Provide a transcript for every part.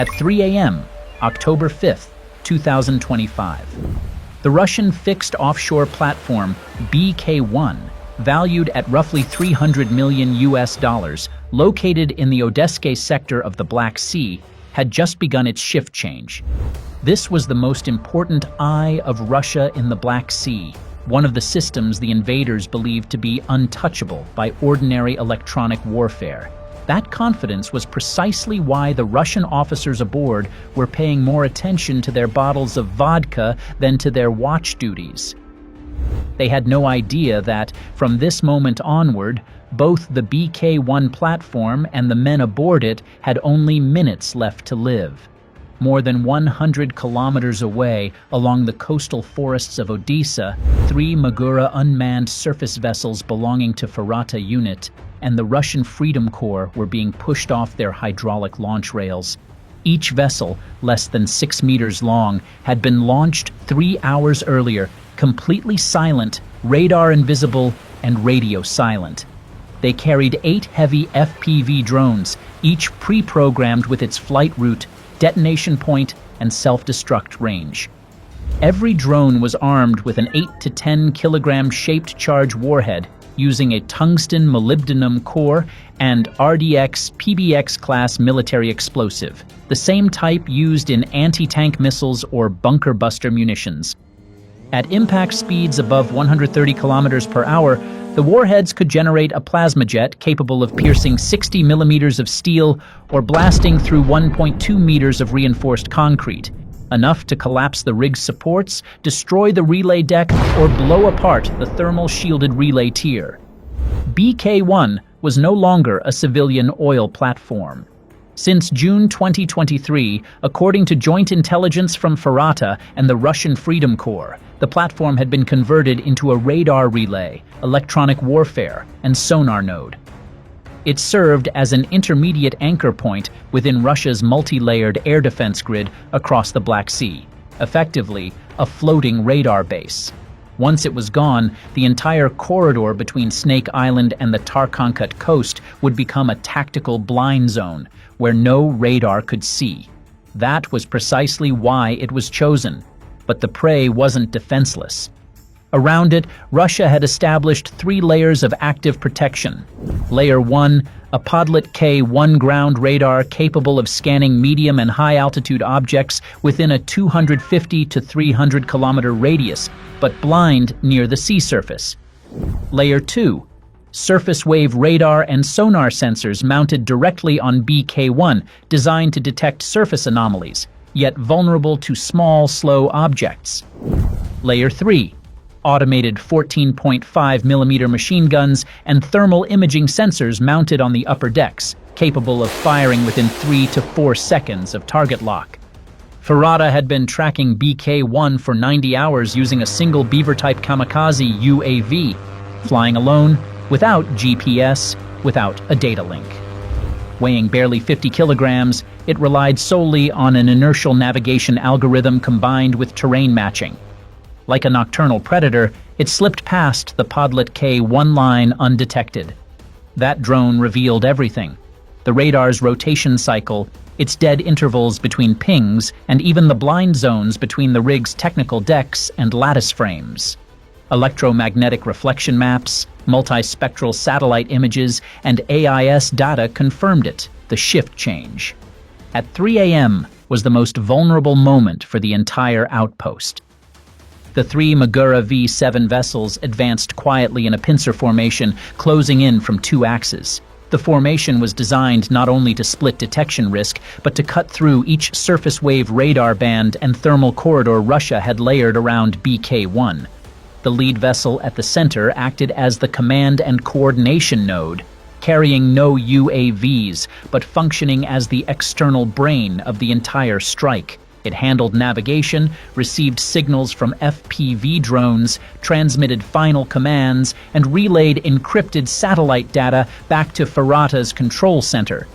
At 3 a.m., October 5th, 2025, the Russian fixed offshore platform BK-1, valued at roughly $300 million, located in the Odessa sector of the Black Sea, had just begun its shift change. This was the most important eye of Russia in the Black Sea, one of the systems the invaders believed to be untouchable by ordinary electronic warfare. That confidence was precisely why the Russian officers aboard were paying more attention to their bottles of vodka than to their watch duties. They had no idea that, from this moment onward, both the BK-1 platform and the men aboard it had only minutes left to live. More than 100 kilometers away, along the coastal forests of Odessa, 3 Magura unmanned surface vessels belonging to Farata unit and the Russian Freedom Corps were being pushed off their hydraulic launch rails. Each vessel, less than 6 meters long, had been launched 3 hours earlier, completely silent, radar invisible, and radio silent. They carried 8 heavy FPV drones, each pre-programmed with its flight route, detonation point, and self-destruct range. Every drone was armed with an 8 to 10 kilogram shaped charge warhead using a tungsten molybdenum core and RDX PBX class military explosive, the same type used in anti-tank missiles or bunker buster munitions. At impact speeds above 130 kilometers per hour, the warheads could generate a plasma jet capable of piercing 60 millimeters of steel or blasting through 1.2 meters of reinforced concrete, enough to collapse the rig's supports, destroy the relay deck, or blow apart the thermal shielded relay tier. BK-1 was no longer a civilian oil platform. Since June 2023, according to joint intelligence from Farata and the Russian Freedom Corps, the platform had been converted into a radar relay, electronic warfare, and sonar node. It served as an intermediate anchor point within Russia's multi-layered air defense grid across the Black Sea, effectively a floating radar base. Once it was gone, the entire corridor between Snake Island and the Tarkankut coast would become a tactical blind zone where no radar could see. That was precisely why it was chosen. But the prey wasn't defenseless. Around it, Russia had established 3 layers of active protection. Layer 1, a Podlet K-1 ground radar capable of scanning medium and high-altitude objects within a 250 to 300 kilometer radius, but blind near the sea surface. Layer 2, surface wave radar and sonar sensors mounted directly on BK-1, designed to detect surface anomalies, yet vulnerable to small, slow objects. Layer 3, automated 14.5 millimeter machine guns and thermal imaging sensors mounted on the upper decks, capable of firing within 3 to 4 seconds of target lock. Farata had been tracking BK-1 for 90 hours using a single Beaver-type kamikaze UAV, flying alone, without GPS, without a data link. Weighing barely 50 kilograms, it relied solely on an inertial navigation algorithm combined with terrain matching. Like a nocturnal predator, it slipped past the Podlet K-1 line undetected. That drone revealed everything: the radar's rotation cycle, its dead intervals between pings, and even the blind zones between the rig's technical decks and lattice frames. Electromagnetic reflection maps, multispectral satellite images, and AIS data confirmed it, the shift change. At 3 a.m. was the most vulnerable moment for the entire outpost. The 3 Magura V-7 vessels advanced quietly in a pincer formation, closing in from 2 axes. The formation was designed not only to split detection risk, but to cut through each surface wave radar band and thermal corridor Russia had layered around BK-1. The lead vessel at the center acted as the command and coordination node, carrying no UAVs, but functioning as the external brain of the entire strike. It handled navigation, received signals from FPV drones, transmitted final commands, and relayed encrypted satellite data back to Farata's control center.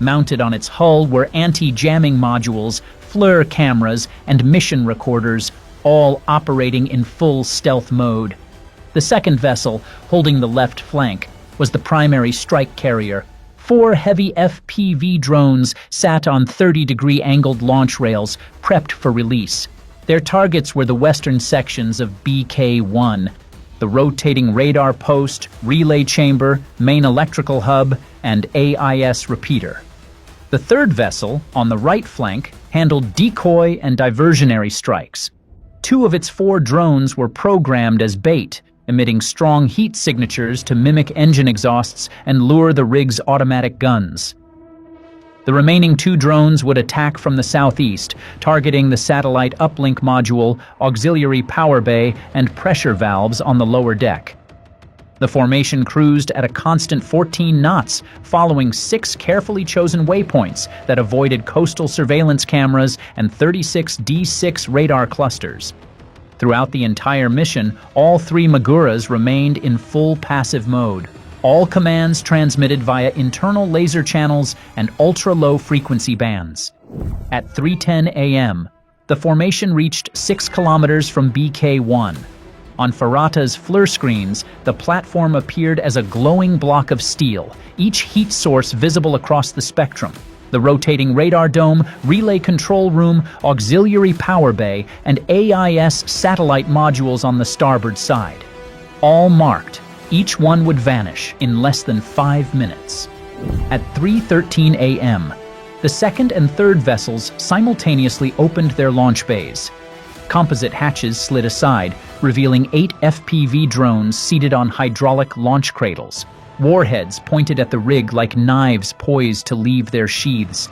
Mounted on its hull were anti-jamming modules, FLIR cameras, and mission recorders, all operating in full stealth mode. The second vessel, holding the left flank, was the primary strike carrier, 4 heavy FPV drones sat on 30-degree angled launch rails, prepped for release. Their targets were the western sections of BK-1, the rotating radar post, relay chamber, main electrical hub, and AIS repeater. The third vessel, on the right flank, handled decoy and diversionary strikes. 2 of its 4 drones were programmed as bait, emitting strong heat signatures to mimic engine exhausts and lure the rig's automatic guns. The remaining 2 drones would attack from the southeast, targeting the satellite uplink module, auxiliary power bay, and pressure valves on the lower deck. The formation cruised at a constant 14 knots, following 6 carefully chosen waypoints that avoided coastal surveillance cameras and 36 D6 radar clusters. Throughout the entire mission, all 3 Maguras remained in full passive mode. All commands transmitted via internal laser channels and ultra-low frequency bands. At 3:10 a.m., the formation reached 6 kilometers from BK-1. On Ferrata's FLIR screens, the platform appeared as a glowing block of steel, each heat source visible across the spectrum. The rotating radar dome, relay control room, auxiliary power bay, and AIS satellite modules on the starboard side. All marked, each one would vanish in less than 5 minutes. At 3:13 a.m., the second and third vessels simultaneously opened their launch bays. Composite hatches slid aside, revealing 8 FPV drones seated on hydraulic launch cradles. Warheads pointed at the rig like knives poised to leave their sheaths.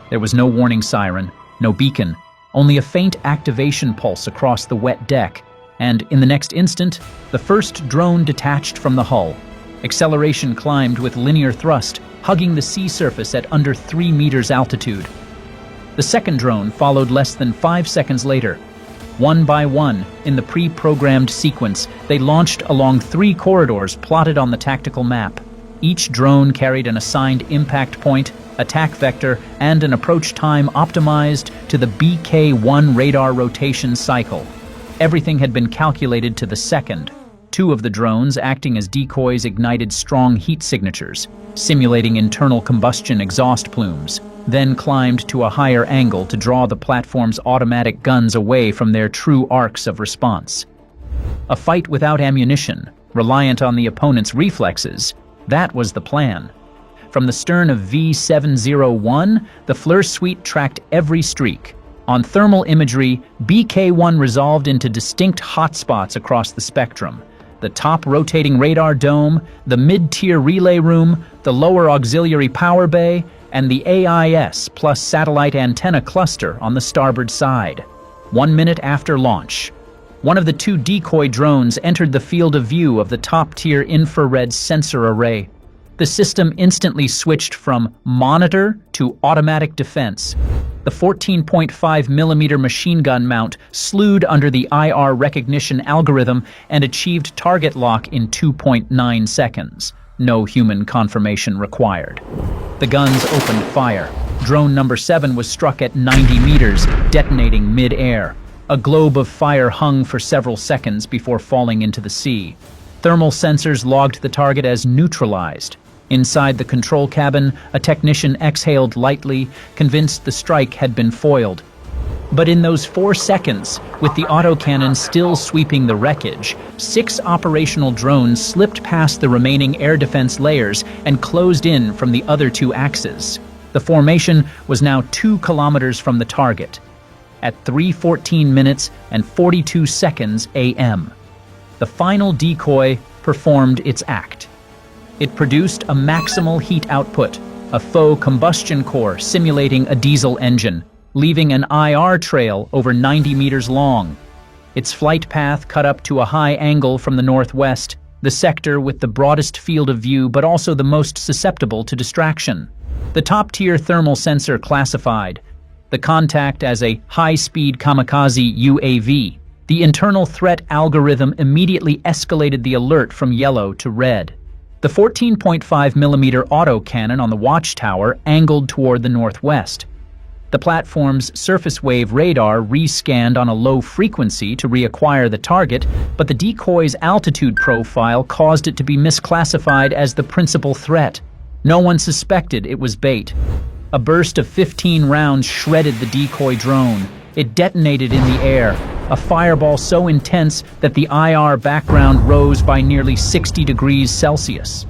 There was no warning siren, no beacon, only a faint activation pulse across the wet deck, and in the next instant, the first drone detached from the hull. Acceleration climbed with linear thrust, hugging the sea surface at under 3 meters altitude. The second drone followed less than 5 seconds later. One by one, in the pre-programmed sequence, they launched along 3 corridors plotted on the tactical map. Each drone carried an assigned impact point, attack vector, and an approach time optimized to the BK-1 radar rotation cycle. Everything had been calculated to the second. 2 of the drones, acting as decoys, ignited strong heat signatures, simulating internal combustion exhaust plumes, then climbed to a higher angle to draw the platform's automatic guns away from their true arcs of response. A fight without ammunition, reliant on the opponent's reflexes, that was the plan. From the stern of V-701, the FLIR suite tracked every streak. On thermal imagery, BK-1 resolved into distinct hotspots across the spectrum. The top rotating radar dome, the mid-tier relay room, the lower auxiliary power bay, and the AIS plus satellite antenna cluster on the starboard side. 1 minute after launch, one of the 2 decoy drones entered the field of view of the top-tier infrared sensor array. The system instantly switched from monitor to automatic defense. The 14.5mm machine gun mount slewed under the IR recognition algorithm and achieved target lock in 2.9 seconds. No human confirmation required. The guns opened fire. Drone number 7 was struck at 90 meters, detonating mid-air. A globe of fire hung for several seconds before falling into the sea. Thermal sensors logged the target as neutralized. Inside the control cabin, a technician exhaled lightly, convinced the strike had been foiled. But in those 4 seconds, with the autocannon still sweeping the wreckage, 6 operational drones slipped past the remaining air defense layers and closed in from the other 2 axes. The formation was now 2 kilometers from the target. At 3:14 minutes and 42 seconds a.m., the final decoy performed its act. It produced a maximal heat output, a faux combustion core simulating a diesel engine, leaving an IR trail over 90 meters long. Its flight path cut up to a high angle from the northwest, the sector with the broadest field of view but also the most susceptible to distraction. The top-tier thermal sensor classified the contact as a high-speed kamikaze UAV. The internal threat algorithm immediately escalated the alert from yellow to red. The 14.5mm autocannon on the watchtower angled toward the northwest. The platform's surface wave radar rescanned on a low frequency to reacquire the target, but the decoy's altitude profile caused it to be misclassified as the principal threat. No one suspected it was bait. A burst of 15 rounds shredded the decoy drone. It detonated in the air, a fireball so intense that the IR background rose by nearly 60 degrees Celsius.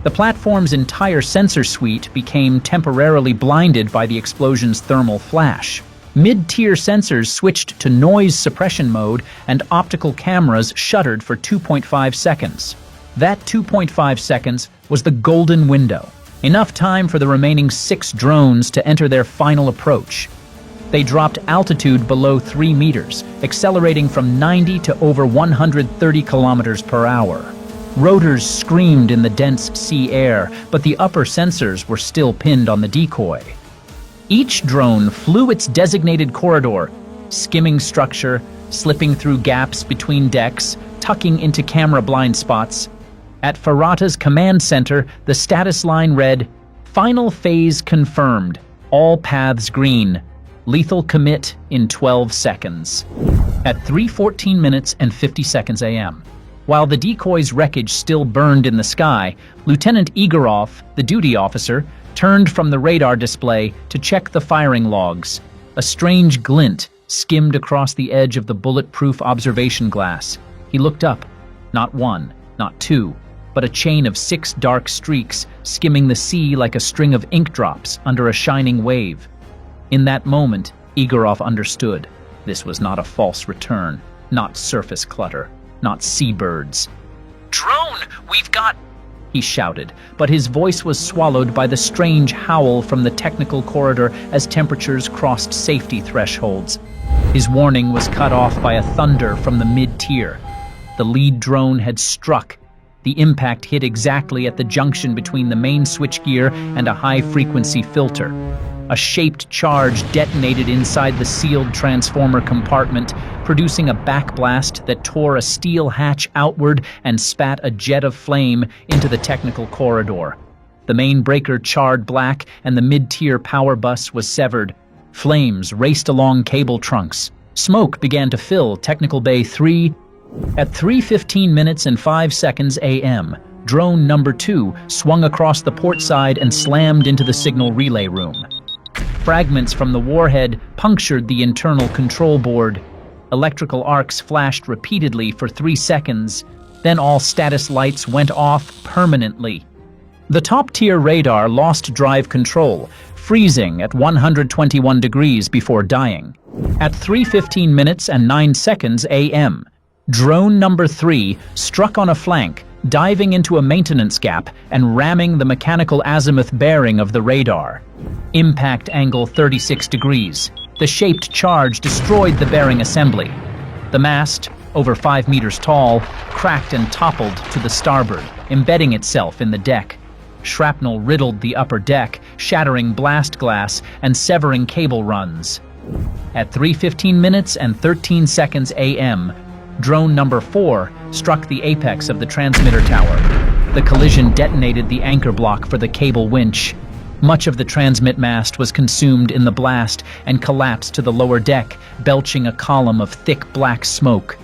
The platform's entire sensor suite became temporarily blinded by the explosion's thermal flash. Mid-tier sensors switched to noise suppression mode, and optical cameras shuttered for 2.5 seconds. That 2.5 seconds was the golden window, enough time for the remaining 6 drones to enter their final approach. They dropped altitude below 3 meters, accelerating from 90 to over 130 kilometers per hour. Rotors screamed in the dense sea air, but the upper sensors were still pinned on the decoy. Each drone flew its designated corridor, skimming structure, slipping through gaps between decks, tucking into camera blind spots. At Ferrata's command center, the status line read, "Final phase confirmed. All paths green. Lethal commit in 12 seconds." At 3:14 minutes and 50 seconds a.m., while the decoy's wreckage still burned in the sky, Lieutenant Igorov, the duty officer, turned from the radar display to check the firing logs. A strange glint skimmed across the edge of the bulletproof observation glass. He looked up. Not one, not two, but a chain of 6 dark streaks skimming the sea like a string of ink drops under a shining wave. In that moment, Igorov understood. This was not a false return, not surface clutter, not seabirds. "Drone, we've got—" he shouted, but his voice was swallowed by the strange howl from the technical corridor as temperatures crossed safety thresholds. His warning was cut off by a thunder from the mid-tier. The lead drone had struck. The impact hit exactly at the junction between the main switchgear and a high-frequency filter. A shaped charge detonated inside the sealed transformer compartment, producing a backblast that tore a steel hatch outward and spat a jet of flame into the technical corridor. The main breaker charred black, and the mid-tier power bus was severed. Flames raced along cable trunks. Smoke began to fill Technical Bay 3. At 3:15 minutes and 5 seconds a.m., drone number 2 swung across the port side and slammed into the signal relay room. Fragments from the warhead punctured the internal control board. Electrical arcs flashed repeatedly for 3 seconds, then all status lights went off permanently. The top-tier radar lost drive control, freezing at 121 degrees before dying. At 3:15 minutes and 9 seconds a.m., drone number 3 struck on a flank, diving into a maintenance gap and ramming the mechanical azimuth bearing of the radar. Impact angle 36 degrees. The shaped charge destroyed the bearing assembly. The mast, over 5 meters tall, cracked and toppled to the starboard, embedding itself in the deck. Shrapnel riddled the upper deck, shattering blast glass and severing cable runs. At 3:15 minutes and 13 seconds a.m., drone number 4 struck the apex of the transmitter tower. The collision detonated the anchor block for the cable winch. Much of the transmit mast was consumed in the blast and collapsed to the lower deck, belching a column of thick black smoke.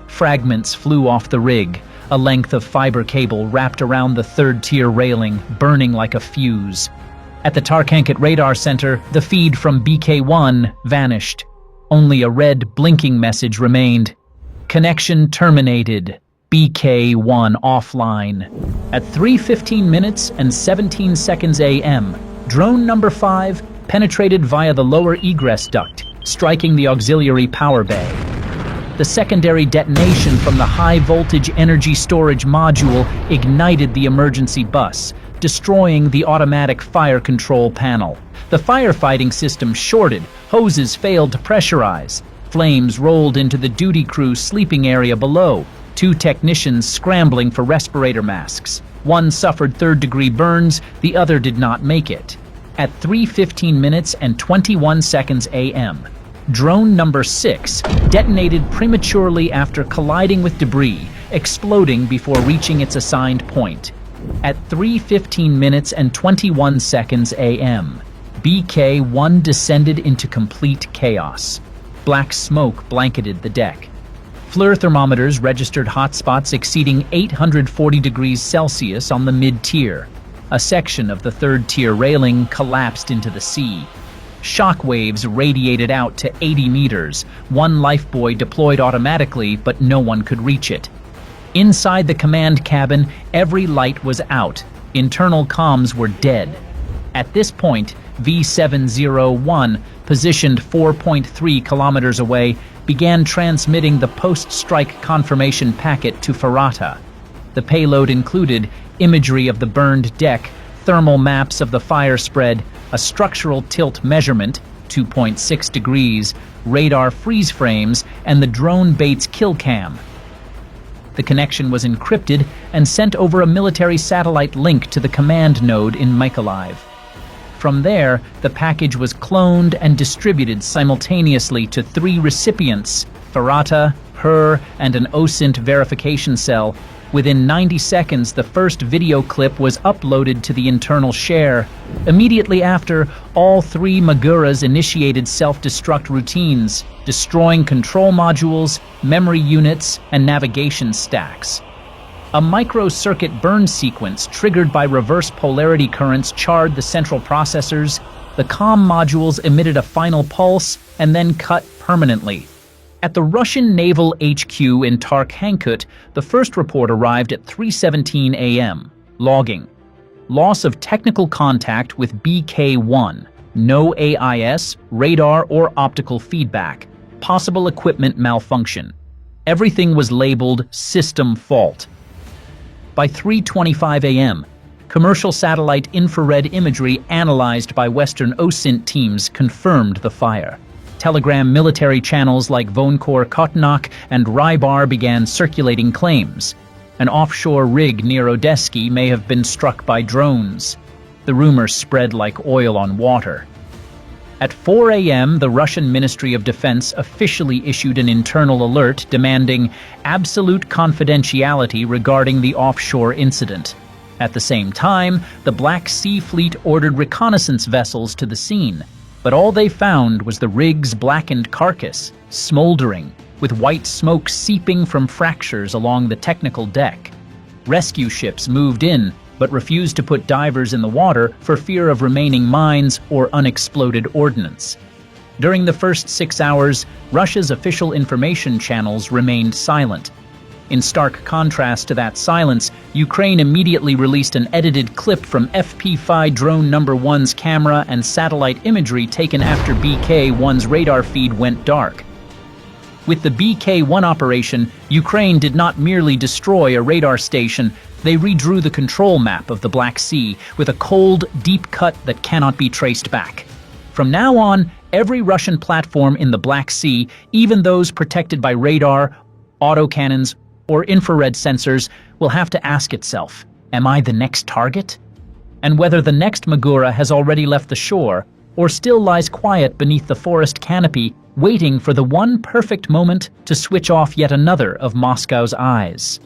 Fragments flew off the rig, a length of fiber cable wrapped around the third-tier railing, burning like a fuse. At the Tarkankit Radar Center, the feed from BK-1 vanished. Only a red blinking message remained. Connection terminated. BK-1 offline. At 3:15 minutes and 17 seconds a.m., drone number 5 penetrated via the lower egress duct, striking the auxiliary power bay. The secondary detonation from the high-voltage energy storage module ignited the emergency bus, destroying the automatic fire control panel. The firefighting system shorted, hoses failed to pressurize. Flames rolled into the duty crew sleeping area below, 2 technicians scrambling for respirator masks. One suffered third-degree burns, the other did not make it. At 3:15 minutes and 21 seconds a.m., drone number 6 detonated prematurely after colliding with debris, exploding before reaching its assigned point. At 3:15 minutes and 21 seconds a.m., BK-1 descended into complete chaos. Black smoke blanketed the deck. FLIR thermometers registered hotspots exceeding 840 degrees Celsius on the mid-tier. A section of the third-tier railing collapsed into the sea. Shock waves radiated out to 80 meters. One lifebuoy deployed automatically, but no one could reach it. Inside the command cabin, every light was out. Internal comms were dead. At this point, V701, positioned 4.3 kilometers away, began transmitting the post-strike confirmation packet to Farata. The payload included imagery of the burned deck, thermal maps of the fire spread, a structural tilt measurement, 2.6 degrees, radar freeze frames, and the drone bait's kill cam. The connection was encrypted and sent over a military satellite link to the command node in Mykolaiv. From there, the package was cloned and distributed simultaneously to 3 recipients, Farata, Her, and an OSINT verification cell. Within 90 seconds, the first video clip was uploaded to the internal share. Immediately after, all 3 Maguras initiated self-destruct routines, destroying control modules, memory units, and navigation stacks. A micro-circuit burn sequence triggered by reverse polarity currents charred the central processors. The comm modules emitted a final pulse and then cut permanently. At the Russian naval HQ in Tarkhankut, the first report arrived at 3:17 a.m. Logging: loss of technical contact with BK-1, no AIS, radar, or optical feedback, possible equipment malfunction. Everything was labeled system fault. By 3:25 a.m., commercial satellite infrared imagery analyzed by Western OSINT teams confirmed the fire. Telegram military channels like Vonkor Kotnak and Rybar began circulating claims. An offshore rig near Odesky may have been struck by drones. The rumor spread like oil on water. At 4 a.m., the Russian Ministry of Defense officially issued an internal alert demanding absolute confidentiality regarding the offshore incident. At the same time, the Black Sea Fleet ordered reconnaissance vessels to the scene. But all they found was the rig's blackened carcass, smoldering, with white smoke seeping from fractures along the technical deck. Rescue ships moved in, but refused to put divers in the water for fear of remaining mines or unexploded ordnance. During the first 6 hours, Russia's official information channels remained silent. In stark contrast to that silence, Ukraine immediately released an edited clip from FP5 drone number 1's camera and satellite imagery taken after BK-1's radar feed went dark. With the BK-1 operation, Ukraine did not merely destroy a radar station, they redrew the control map of the Black Sea with a cold, deep cut that cannot be traced back. From now on, every Russian platform in the Black Sea, even those protected by radar, autocannons, or infrared sensors, will have to ask itself, am I the next target? And whether the next Magura has already left the shore, or still lies quiet beneath the forest canopy, waiting for the one perfect moment to switch off yet another of Moscow's eyes.